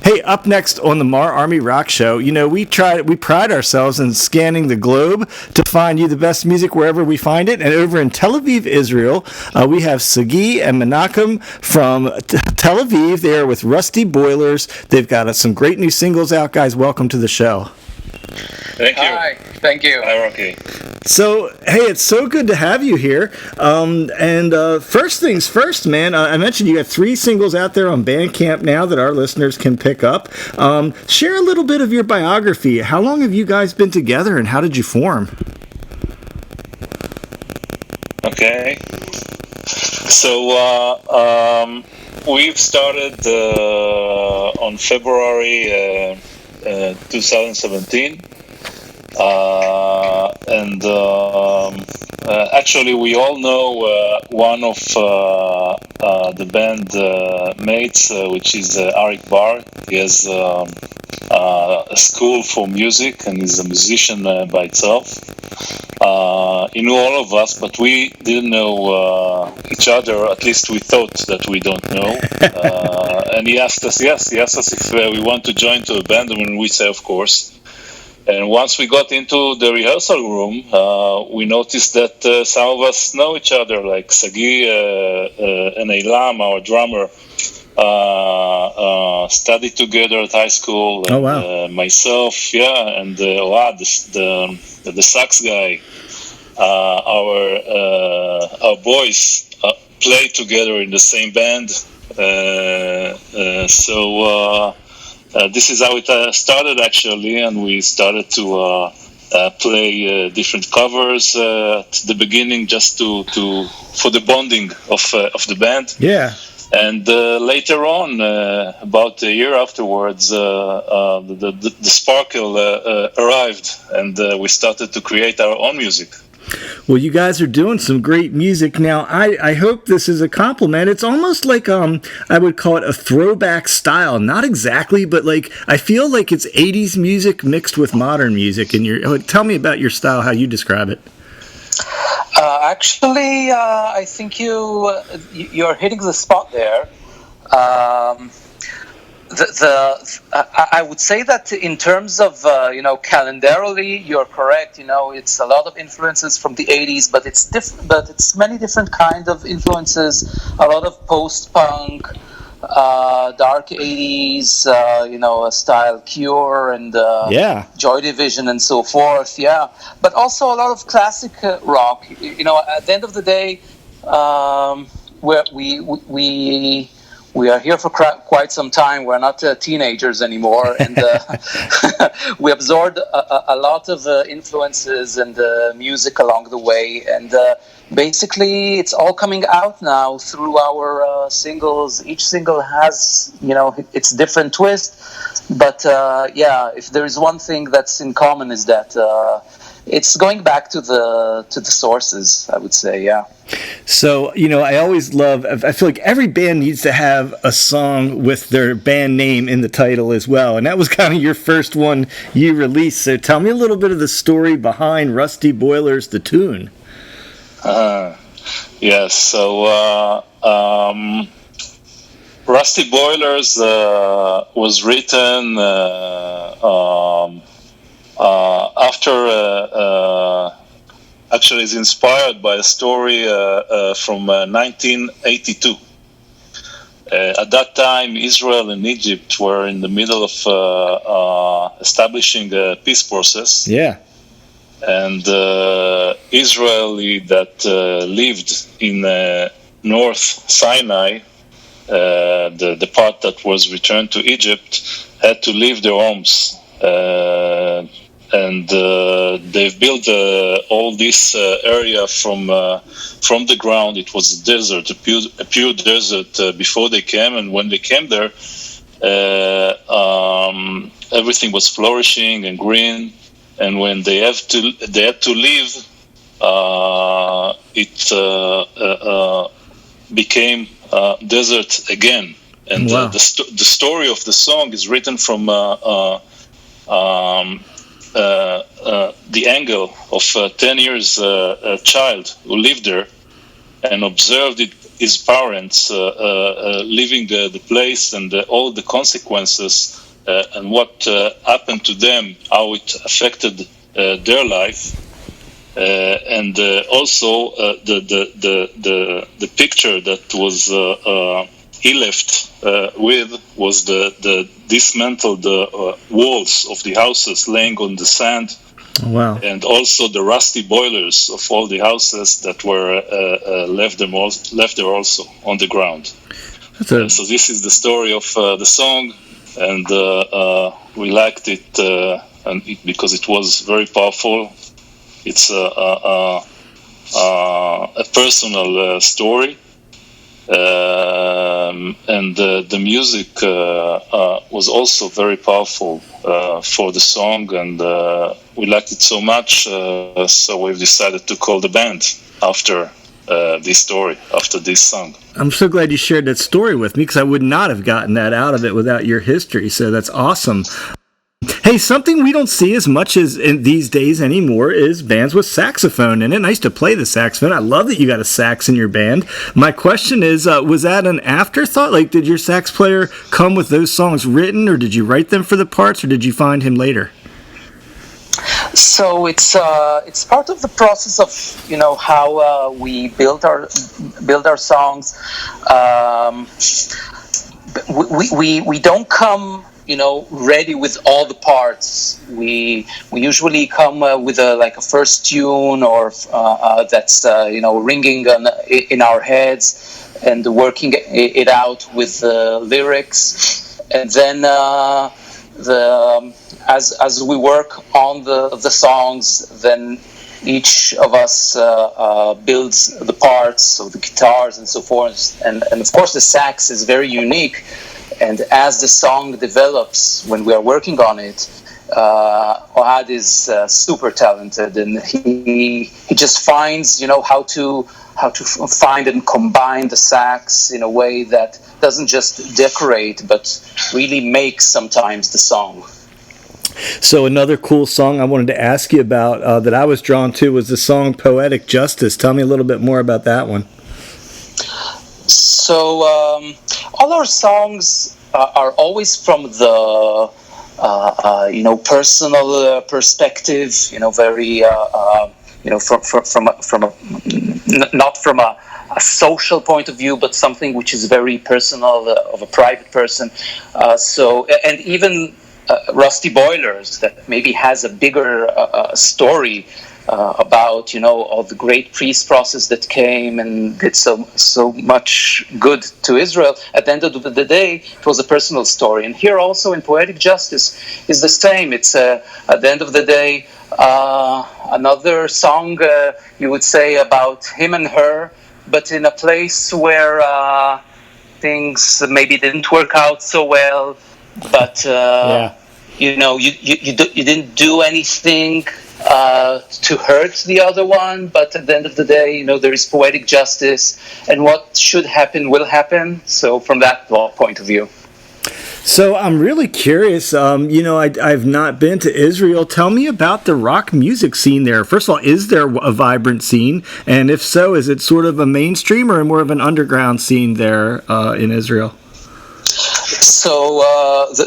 Hey, up next on the MARR Army Rock Show, we pride ourselves in scanning the globe to find you the best music wherever we find it. And over in Tel Aviv, Israel, we have Sagi and Menachem from Tel Aviv. They are with Rusty Boilers. They've got some great new singles out, guys. Welcome to the show. Thank you. Hi, thank you. Hi, Rocky. So, hey, it's so good to have you here. First things first, man, I mentioned you have 3 singles out there on Bandcamp now that our listeners can pick up. Share a little bit of your biography. How long have you guys been together, and how did you form? Okay. So, we've started on February 2017. Actually, we all know one of the band mates, which is Arik Bar. He has a school for music and is a musician by itself. He knew all of us, but we didn't know each other. At least we thought that we don't know. And he asked us if we want to join to a band, and we say, of course. And once we got into the rehearsal room, we noticed that some of us know each other, like Sagi and Eilam, our drummer, studied together at high school. And, oh, wow. Myself, and Oad, the sax guy, our boys played together in the same band. This is how it started, actually, and we started to play different covers at the beginning, just for the bonding of the band. Yeah. And later on, about a year afterwards, the sparkle arrived, and we started to create our own music. Well, you guys are doing some great music now. I hope this is a compliment. It's almost like I would call it a throwback style. Not exactly, but like I feel like it's 80s music mixed with modern music. And tell me about your style, how you describe it. Actually, I think you're hitting the spot there. I would say that in terms of calendarily, you're correct. It's a lot of influences from the 80s, but it's different. But it's many different kind of influences. A lot of post-punk, dark 80s, style Cure and Joy Division and so forth. Yeah, but also a lot of classic rock. At the end of the day, we are here for quite some time. We're not teenagers anymore, and we absorbed a lot of influences and music along the way. And basically, it's all coming out now through our singles. Each single has, its different twist. But if there is one thing that's in common, is that it's going back to the sources, I would say. Yeah. So, I always I feel like every band needs to have a song with their band name in the title as well. And that was kind of your first one you released. So tell me a little bit of the story behind Rusty Boilers, the tune. Yes. So, Rusty Boilers was written after... Actually, is inspired by a story from 1982. At that time, Israel and Egypt were in the middle of establishing a peace process. Yeah. And Israeli that lived in North Sinai, the part that was returned to Egypt, had to leave their homes. And they've built all this area from the ground. It was a desert, a pure desert before they came. And when they came there, everything was flourishing and green. And when they had to leave, it became desert again. And wow. The story of the song is written from the angle of 10 years child who lived there and observed it his parents, leaving the place and all the consequences and what happened to them, how it affected their life. And also the picture that was he left with was the dismantled walls of the houses laying on the sand. Wow. And also the rusty boilers of all the houses that were left there also on the ground. So this is the story of the song, and we liked it, because it was very powerful. It's a personal story, and the music was also very powerful for the song, and we liked it so much, so we've decided to call the band after this story, after this song. I'm so glad you shared that story with me, because I would not have gotten that out of it without your history, so that's awesome. Hey, something we don't see as much as in these days anymore is bands with saxophone in it. And I used to play the saxophone. I love that you got a sax in your band. My question is, was that an afterthought? Like, did your sax player come with those songs written, or did you write them for the parts, or did you find him later? So it's part of the process of how we build our songs. We don't come ready with all the parts. We usually come with a first tune, or that's ringing in our heads, and working it out with the lyrics, and then as we work on the songs, then each of us builds the parts, so the guitars and so forth, and of course the sax is very unique. And as the song develops, when we are working on it, Ohad is super talented, and he just finds how to find and combine the sax in a way that doesn't just decorate, but really makes sometimes the song. So another cool song I wanted to ask you about that I was drawn to was the song "Poetic Justice." Tell me a little bit more about that one. So all our songs are always from the personal perspective. Very not from a social point of view, but something which is very personal, of a private person. And even Rusty Boilers, that maybe has a bigger story about all the great peace process that came and did so much good to Israel. At the end of the day, it was a personal story. And here also in Poetic Justice is the same. It's at the end of the day another song, you would say, about him and her, but in a place where things maybe didn't work out so well, but you didn't do anything to hurt the other one, but at the end of the day, there is poetic justice, and what should happen will happen. So from that point of view. So I'm really curious. I've not been to Israel. Tell me about the rock music scene there. First of all, is there a vibrant scene? And if so, is it sort of a mainstream or more of an underground scene there in Israel? So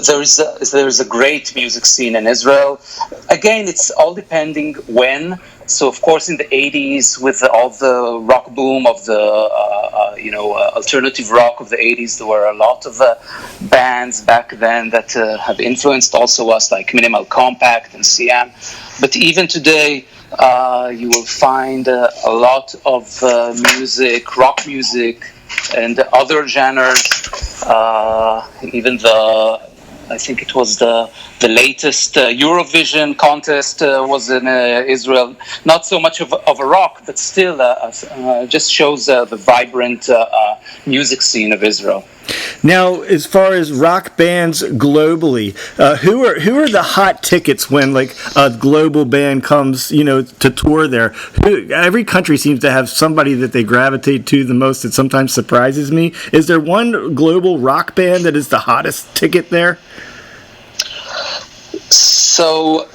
there is a great music scene in Israel. Again, it's all depending when. So of course, in the 80s, with all the rock boom of the alternative rock of the 80s, there were a lot of bands back then that have influenced also us, like Minimal Compact and CM. But even today, you will find a lot of music, rock music, and other genres. Even I think it was the latest Eurovision contest was in Israel. Not so much of a rock, but still just shows the vibrant music scene of Israel. Now, as far as rock bands globally, who are the hot tickets when like a global band comes, to tour there? Every country seems to have somebody that they gravitate to the most. That sometimes surprises me. Is there one global rock band that is the hottest ticket there? So,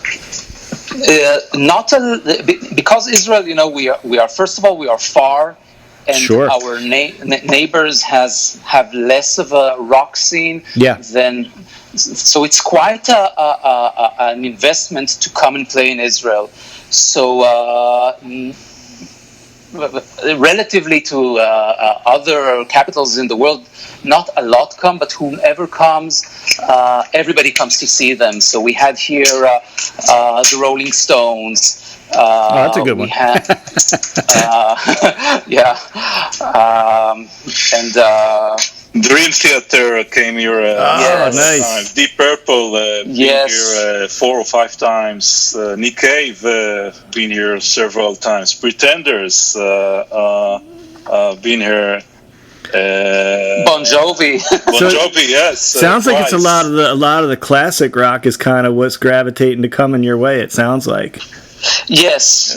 because Israel, we are first of all, we are far. and Sure. our neighbors have less of a rock scene. Yeah. So it's quite an investment to come and play in Israel. So relatively to other capitals in the world, not a lot come, but whomever comes, everybody comes to see them. So we had here the Rolling Stones. That's a good one. We had, Dream Theater came here Yes. Nice. times. Deep Purple been Yes. here 4 or 5 times. Nick Cave been here several times. Pretenders been here. Bon Jovi. Bon Jovi, yes. Sounds like it's a twice. lot of the classic rock is kind of what's gravitating to coming your way. It sounds like. Yes.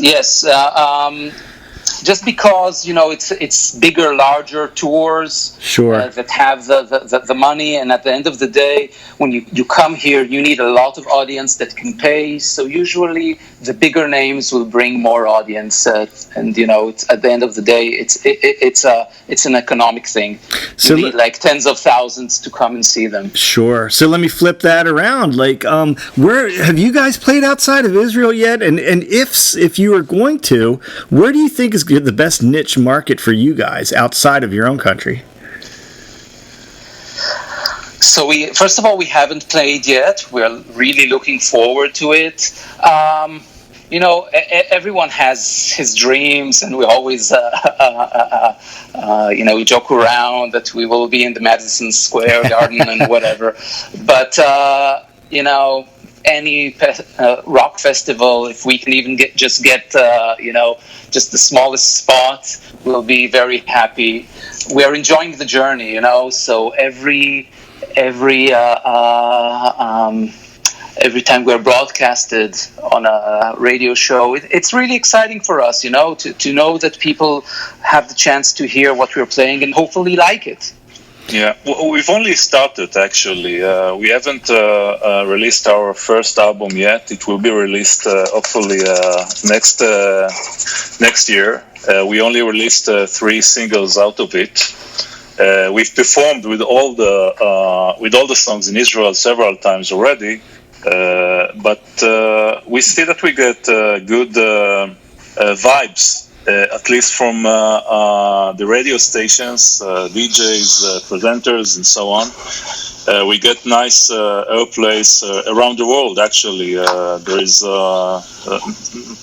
Just because it's bigger, larger tours Sure. that have the money, and at the end of the day, when you come here, you need a lot of audience that can pay. So usually, the bigger names will bring more audience, and it's, at the end of the day, it's an economic thing. So You need like tens of thousands to come and see them. Sure. So let me flip that around. Like, where have you guys played outside of Israel yet? And if you are going to, where do you think is the best niche market for you guys outside of your own country? So first of all, we haven't played yet. We're really looking forward to it. Everyone has his dreams, and we always, we joke around that we will be in the Madison Square Garden and whatever. But any rock festival, if we can even get just the smallest spot, we'll be very happy. We are enjoying the journey, So every time we're broadcasted on a radio show, it's really exciting for us, to know that people have the chance to hear what we're playing and hopefully like it. Yeah, we've only started actually. We haven't released our first album yet. It will be released hopefully next year. We only released 3 singles out of it. We've performed with all the songs in Israel several times already, but we see that we get good vibes. At least from the radio stations, DJs, presenters, and so on. We get nice airplays around the world, actually.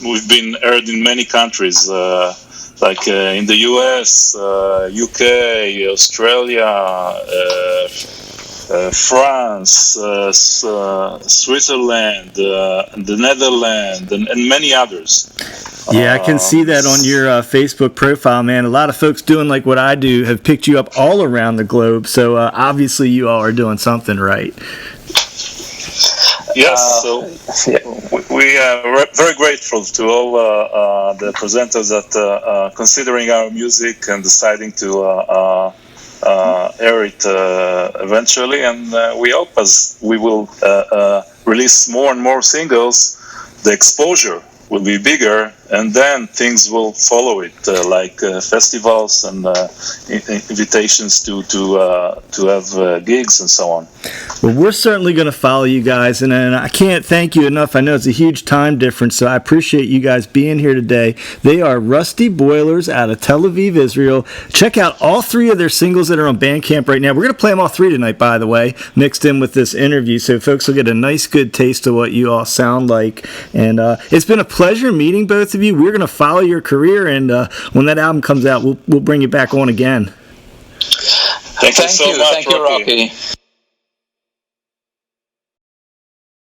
We've been heard in many countries, like in the US, UK, Australia, France, Switzerland, the Netherlands, and many others. Yeah, I can see that on your Facebook profile, man. A lot of folks doing like what I do have picked you up all around the globe. So obviously you all are doing something right. Yes, so we are very grateful to all the presenters that considering our music and deciding to air it eventually. And we hope as we will release more and more singles, the exposure will be bigger, and then things will follow it, like festivals and invitations to have gigs and so on. Well, we're certainly going to follow you guys, and I can't thank you enough. I know it's a huge time difference, so I appreciate you guys being here today. They are Rusty Boilers out of Tel Aviv, Israel. Check out all 3 of their singles that are on Bandcamp right now. We're going to play them all 3 tonight, by the way, mixed in with this interview, so folks will get a nice, good taste of what you all sound like. And it's been a pleasure meeting both of you. We're going to follow your career, and when that album comes out, we'll bring you back on again. Thank you so much, Thank you, Rocky. Rocky.